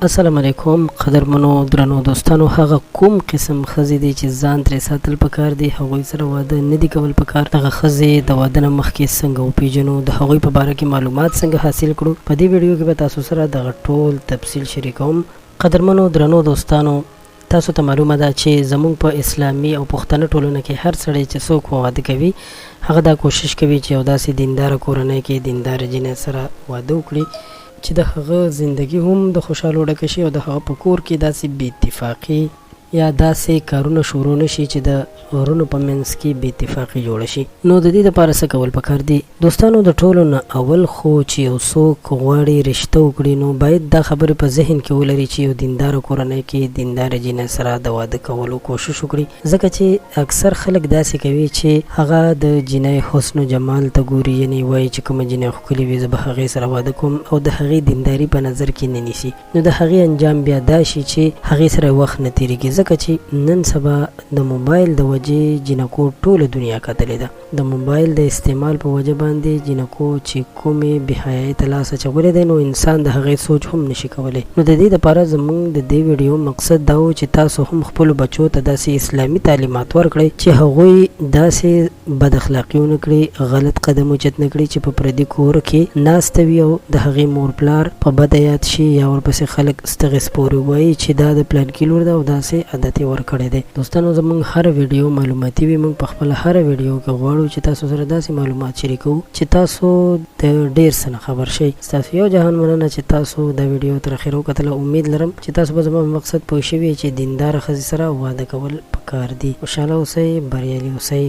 السلام علیکم قدرمنو درنو دوستانو. هغه کوم قسم ښځې دي چې ځان ترې ساتل پکار دي، هغوی سره واده نه دي کول پکار. دغه ښځې د واده نه مخکې څنګه وپېژنو، د هغوی په باره کې معلومات څنګه حاصل کړو، په دې ویډیو کې به تاسو سره دغه ټول تفصیل شریکوم. قدرمنو درنو دوستانو، تاسو ته معلومه ده چې زموږ په اسلامي او پښتنه ټولنه کې هر سړی چې څوک واده کوي هغه دا کوشش کوي چې یو داسې دینداره کورنۍ کې دینداره جینۍ سره واده وکړي چې د هغه زندگی هم د خوشحالو ډکه شي او د هغه په کور کې داسې بې اتفاقي یا داسې کارونه شروع نشي چې د ورونو په منځ کې بې اتفاقي جوړه شي. نو د دې لپاره څه کول پکار دي دوستانو؟ د ټولو نه اول خو چې یو څوک غواړي رشته وکړي نو باید دا خبرې په ذهن کې ولري چې یو دینداره کورنۍ کې دینداره جینۍ سره د واده کولو کوشش وکړي، ځکه چې اکثر خلک داسې کوي چې هغه د جینۍ حسن و جمال ته ګوري، یعنی وایي چې کومه جینۍ ښکلې وي زه به هغې سره واده کوم او د هغې دینداري په نظر کې نه نیسي. نو د هغې انجام بیا دا شي چې هغې سره وخت نه تېرېږي، ځکه چې نن سبا د موبایل د وجې جنکو ټوله دنیا کتلې ده. د موبایل د استعمال په وجه باندې جنکو چې کومې بېحیایۍ ته لاس اچولی دی نو انسان د هغې سوچ هم نشي کولی. نو د دې دپاره زموږ د دې ویډیو مقصد دا و چې تاسو هم خپلو بچو ته داسې اسلامي تعلیمات ورکړئ چې هغوی داسې بد اخلاقي ونه کړي، غلط قدم اوچت نه کړي چې په پردي کور کې ناسته وي او د هغې مور پلار په بده یاد شي یا ورپسې خلک ستغې سپورې وایي چې دا د پلانکي لور ده او داسې عادت یې ورکړی دی. دوستانو زموږ هر ویډیو معلوماتي وي، موږ په خپله هر ویډیو کې غواړو چې تاسو سره داسې معلومات شریکو چې تاسو د ډېر څه نه خبر شئ. ستاسو یو جهان مننه چې تاسو دا ویډیو تر اخره وکتله. امید لرم چې تاسو به زما په مقصد پوه شوي چې دینداره ښځې سره واده کول پکار دي. خوشحاله اوسئ، بریالي اوسئ.